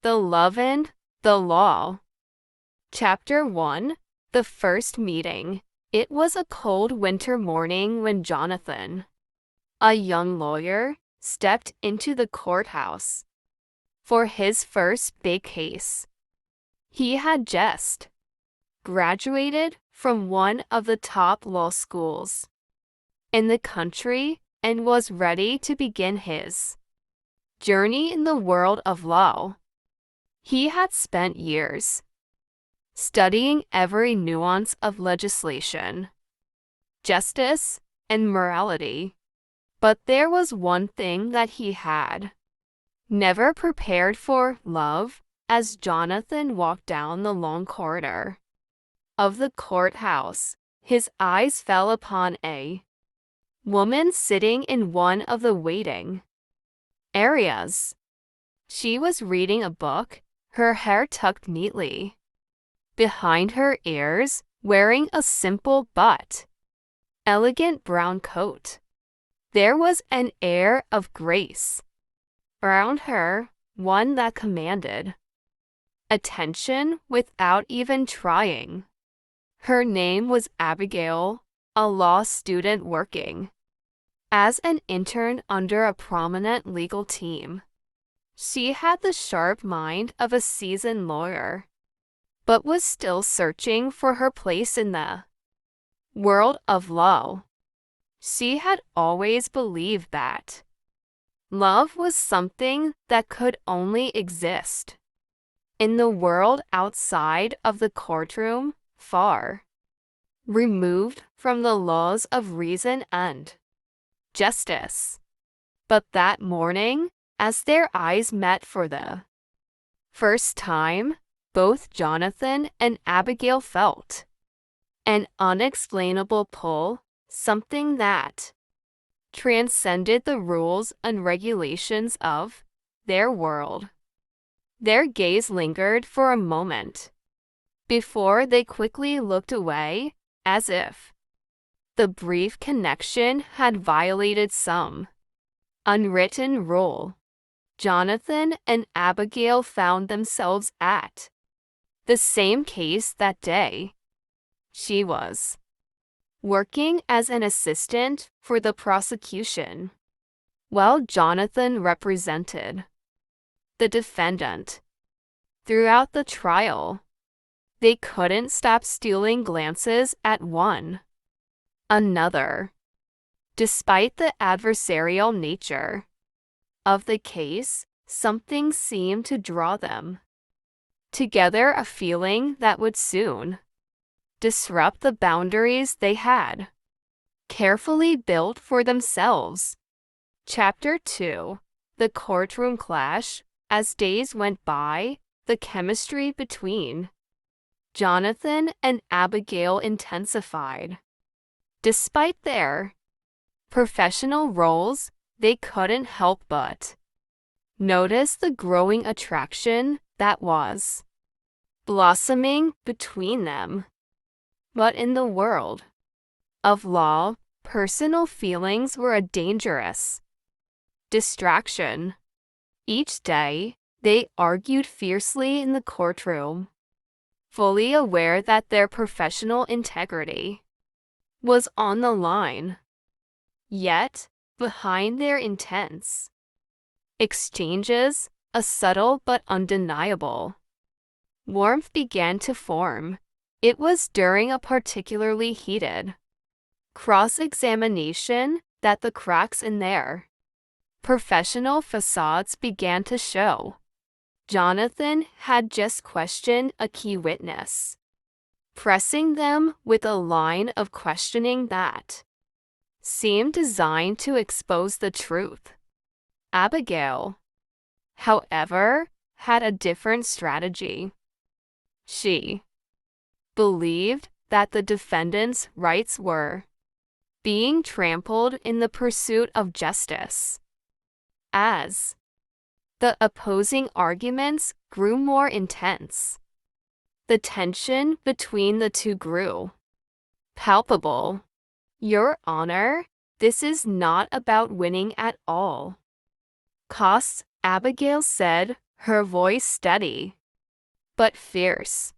The Love and the Law. Chapter 1. The First Meeting. It was a cold winter morning when Jonathan, a young lawyer, stepped into the courthouse for his first big case. He had just graduated from one of the top law schools in the country and was ready to begin his journey in the world of law. He had spent years studying every nuance of legislation, justice, and morality. But there was one thing that he had never prepared for: love. As Jonathan walked down the long corridor of the courthouse, his eyes fell upon a woman sitting in one of the waiting areas. She was reading a book, her hair tucked neatly behind her ears, wearing a simple but elegant brown coat. There was an air of grace around her, one that commanded attention without even trying. Her name was Abigail, a law student working as an intern under a prominent legal team. She had the sharp mind of a seasoned lawyer, but was still searching for her place in the world of law. She had always believed that love was something that could only exist in the world outside of the courtroom, far removed from the laws of reason and justice. But that morning, as their eyes met for the first time, both Jonathan and Abigail felt an unexplainable pull, something that transcended the rules and regulations of their world. Their gaze lingered for a moment before they quickly looked away, as if the brief connection had violated some unwritten rule. Jonathan and Abigail found themselves at the same case that day. She was working as an assistant for the prosecution, while Jonathan represented the defendant. Throughout the trial, they couldn't stop stealing glances at one another. Despite the adversarial nature of the case, something seemed to draw them together, a feeling that would soon disrupt the boundaries they had carefully built for themselves. Chapter 2. The Courtroom Clash. As days went by, the chemistry between Jonathan and Abigail intensified. Despite their professional roles, they couldn't help but notice the growing attraction that was blossoming between them. But in the world of law, personal feelings were a dangerous distraction. Each day, they argued fiercely in the courtroom, fully aware that their professional integrity was on the line. Yet, behind their intense exchanges, a subtle but undeniable warmth began to form. It was during a particularly heated cross-examination that the cracks in their professional facades began to show. Jonathan had just questioned a key witness, pressing them with a line of questioning that seemed designed to expose the truth. Abigail, however, had a different strategy. She believed that the defendant's rights were being trampled in the pursuit of justice. As the opposing arguments grew more intense, the tension between the two grew palpable. "Your Honor, this is not about winning at all costs," Abigail said, her voice steady, but fierce.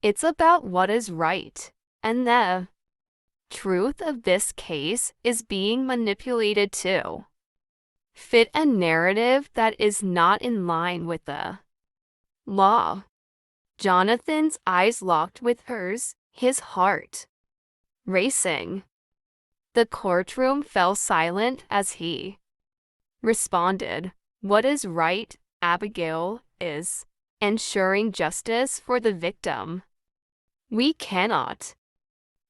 It's about what is right, and the truth of this case is being manipulated to fit a narrative that is not in line with the law. Jonathan's eyes locked with hers, his heart racing. The courtroom fell silent as he responded, "What is right, Abigail, is ensuring justice for the victim. We cannot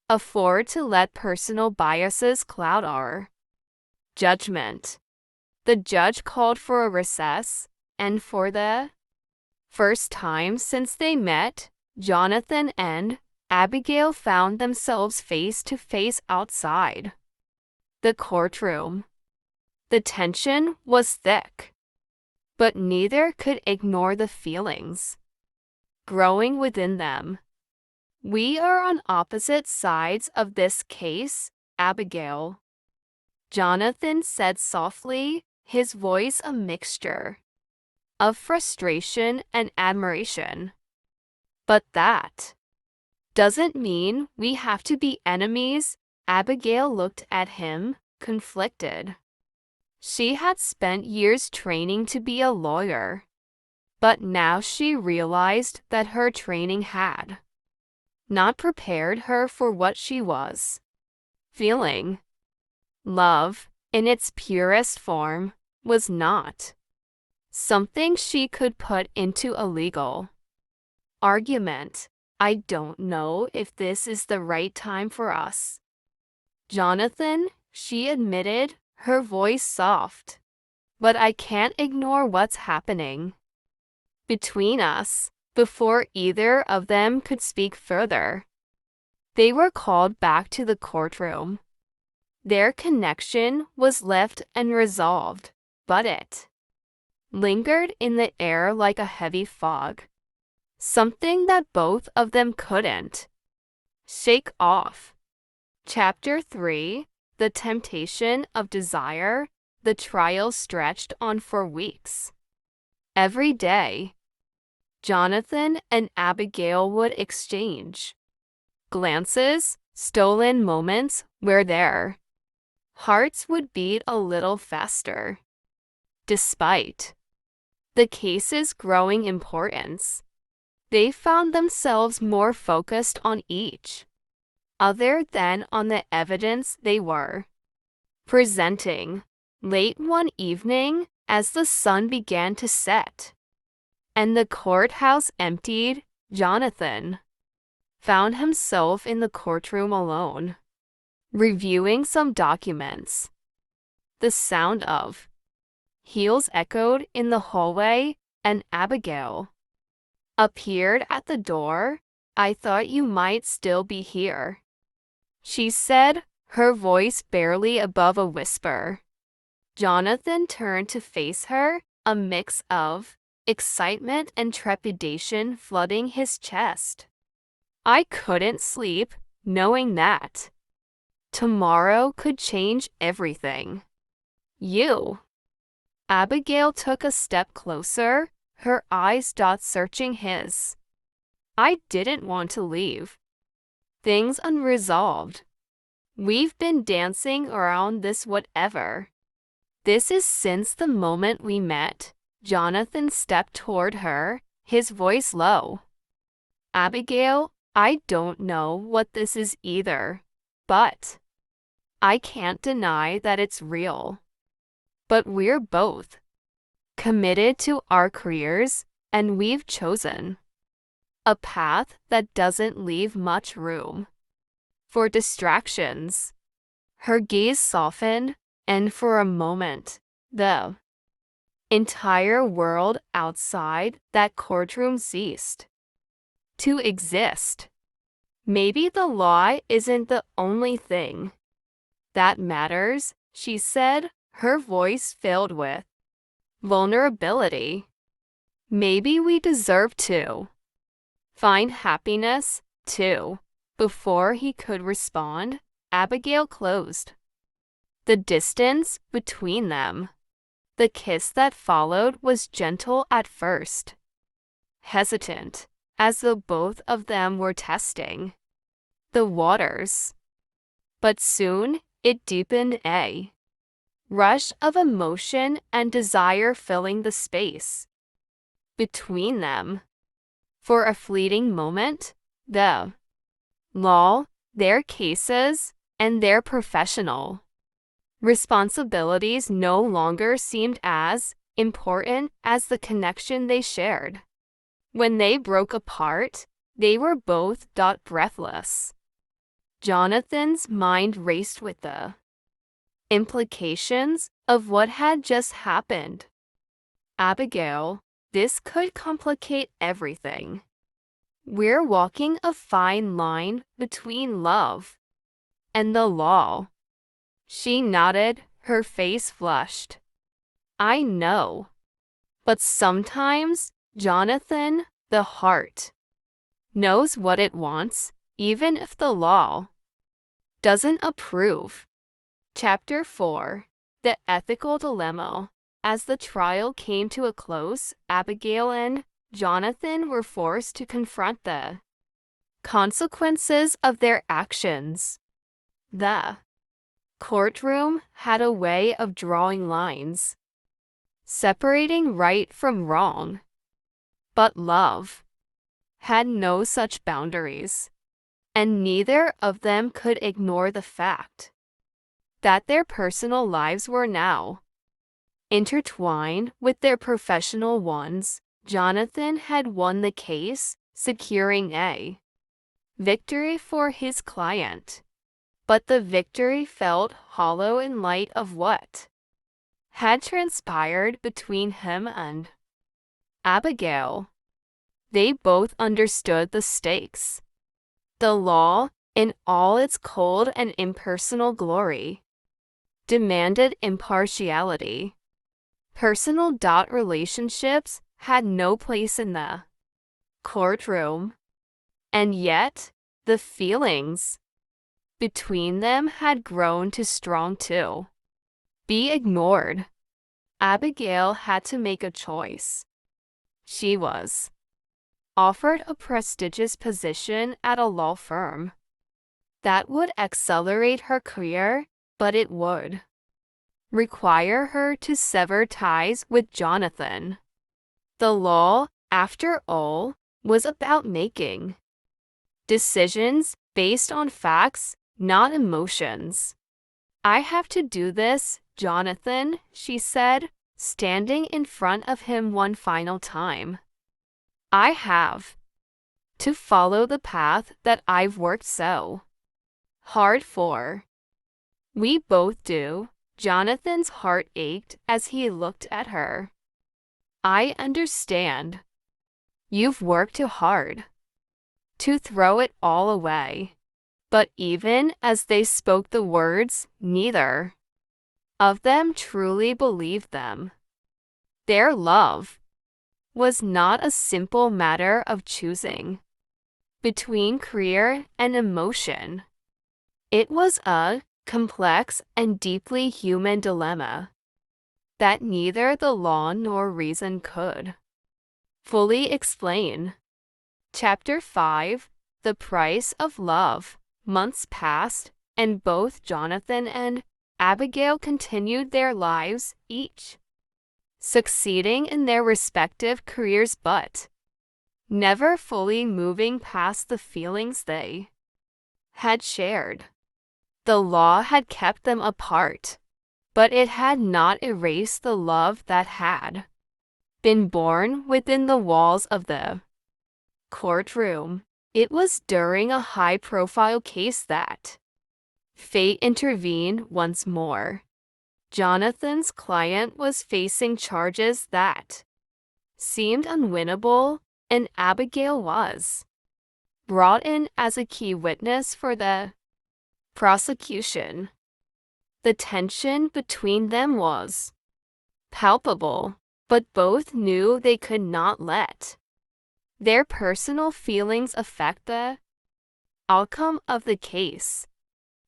afford to let personal biases cloud our judgment." The judge called for a recess, and for the first time since they met, Jonathan and Abigail found themselves face to face outside the courtroom. The tension was thick, but neither could ignore the feelings growing within them. "We are on opposite sides of this case, Abigail," Jonathan said softly, his voice a mixture of frustration and admiration. "But that doesn't mean we have to be enemies." Abigail looked at him, conflicted. She had spent years training to be a lawyer, but now she realized that her training had not prepared her for what she was feeling. Love, in its purest form, was not something she could put into a legal argument. "I don't know if this is the right time for us, Jonathan," she admitted, her voice soft. "But I can't ignore what's happening between us." Before either of them could speak further, they were called back to the courtroom. Their connection was left unresolved, but it lingered in the air like a heavy fog, something that both of them couldn't shake off. Chapter 3: The Temptation of Desire. The trial stretched on for weeks. Every day, Jonathan and Abigail would exchange glances, stolen moments where their hearts would beat a little faster. Despite the case's growing importance, they found themselves more focused on each other than on the evidence they were presenting. Late one evening, as the sun began to set and the courthouse emptied, Jonathan found himself in the courtroom alone, reviewing some documents. The sound of heels echoed in the hallway, and Abigail appeared at the door. "I thought you might still be here," she said, her voice barely above a whisper. Jonathan turned to face her, a mix of excitement and trepidation flooding his chest. "I couldn't sleep, knowing that tomorrow could change everything." "You." Abigail took a step closer, her eyes searching his. "I didn't want to leave things unresolved. We've been dancing around this whatever. This is since the moment we met." Jonathan stepped toward her, his voice low. "Abigail, I don't know what this is either, but I can't deny that it's real. But we're both committed to our careers, and we've chosen a path that doesn't leave much room for distractions." Her gaze softened, and for a moment, the entire world outside that courtroom ceased to exist. "Maybe the law isn't the only thing that matters," she said, her voice filled with vulnerability. "Maybe we deserve to find happiness, too." Before he could respond, Abigail closed the distance between them. The kiss that followed was gentle at first, hesitant, as though both of them were testing the waters. But soon it deepened, a rush of emotion and desire filling the space between them. For a fleeting moment, the law, their cases, and their professional responsibilities no longer seemed as important as the connection they shared. When they broke apart, they were both breathless. Jonathan's mind raced with the implications of what had just happened. Abigail, this could complicate everything. We're walking a fine line between love and the law. She nodded, her face flushed. I know. But sometimes, Jonathan, the heart knows what it wants, even if the law doesn't approve. Chapter 4. The Ethical Dilemma. As the trial came to a close, Abigail and Jonathan were forced to confront the consequences of their actions. The courtroom had a way of drawing lines, separating right from wrong. But love had no such boundaries, and neither of them could ignore the fact that their personal lives were now intertwined with their professional ones. Jonathan had won the case, securing a victory for his client. But the victory felt hollow in light of what had transpired between him and Abigail. They both understood the stakes. The law, in all its cold and impersonal glory, demanded impartiality. Personal relationships had no place in the courtroom, and yet the feelings between them had grown too strong to be ignored. Abigail had to make a choice. She was offered a prestigious position at a law firm that would accelerate her career, but it would require her to sever ties with Jonathan. The law, after all, was about making decisions based on facts, not emotions. I have to do this, Jonathan, she said, standing in front of him one final time. I have to follow the path that I've worked so hard for. We both do. Jonathan's heart ached as he looked at her. I understand. You've worked too hard to throw it all away. But even as they spoke the words, neither of them truly believed them. Their love was not a simple matter of choosing between career and emotion. It was a complex and deeply human dilemma that neither the law nor reason could fully explain. Chapter 5. The Price of Love. Months passed, and both Jonathan and Abigail continued their lives, each succeeding in their respective careers but never fully moving past the feelings they had shared. The law had kept them apart, but it had not erased the love that had been born within the walls of the courtroom. It was during a high-profile case that fate intervened once more. Jonathan's client was facing charges that seemed unwinnable, and Abigail was brought in as a key witness for the prosecution. The tension between them was palpable, but both knew they could not let their personal feelings affect the outcome of the case.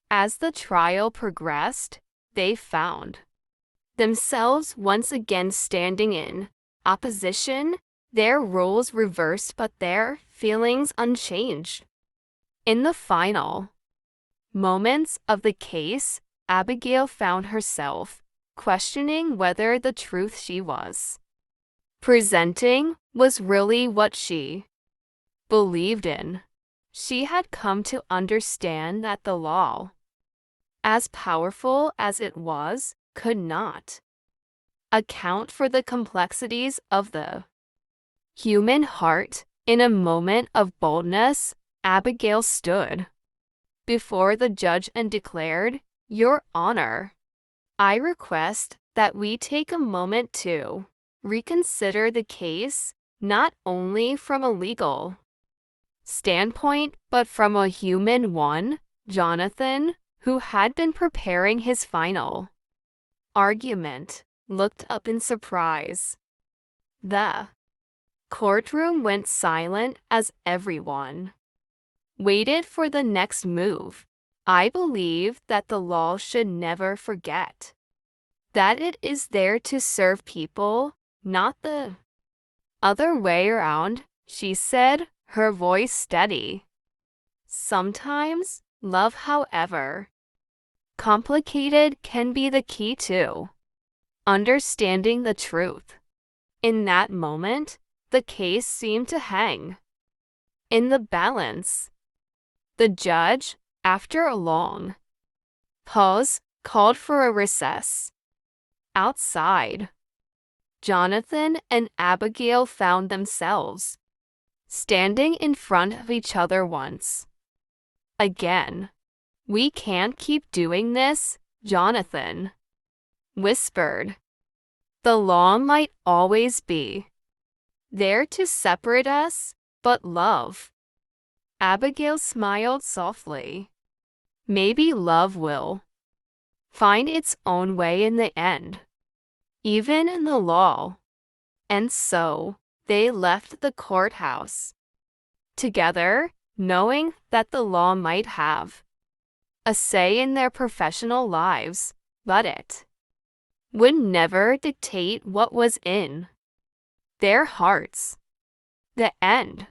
As the trial progressed, they found themselves once again standing in opposition, their roles reversed but their feelings unchanged. In the final moments of the case, Abigail found herself questioning whether the truth she was presenting was really what she believed in. She had come to understand that the law, as powerful as it was, could not account for the complexities of the human heart. In a moment of boldness, Abigail stood before the judge and declared, "Your Honor, I request that we take a moment to reconsider the case, not only from a legal standpoint, but from a human one." Jonathan, who had been preparing his final argument, looked up in surprise. The courtroom went silent as everyone waited for the next move. I believe that the law should never forget that it is there to serve people, not the other way around, she said, her voice steady. Sometimes, love, however complicated, can be the key to understanding the truth. In that moment, the case seemed to hang in the balance. The judge, after a long pause, called for a recess. Outside, Jonathan and Abigail found themselves standing in front of each other once again. "We can't keep doing this," Jonathan whispered. "The law might always be there to separate us, but love." Abigail smiled softly. "Maybe love will find its own way in the end, even in the law." And so they left the courthouse together, knowing that the law might have a say in their professional lives, but it would never dictate what was in their hearts. The end.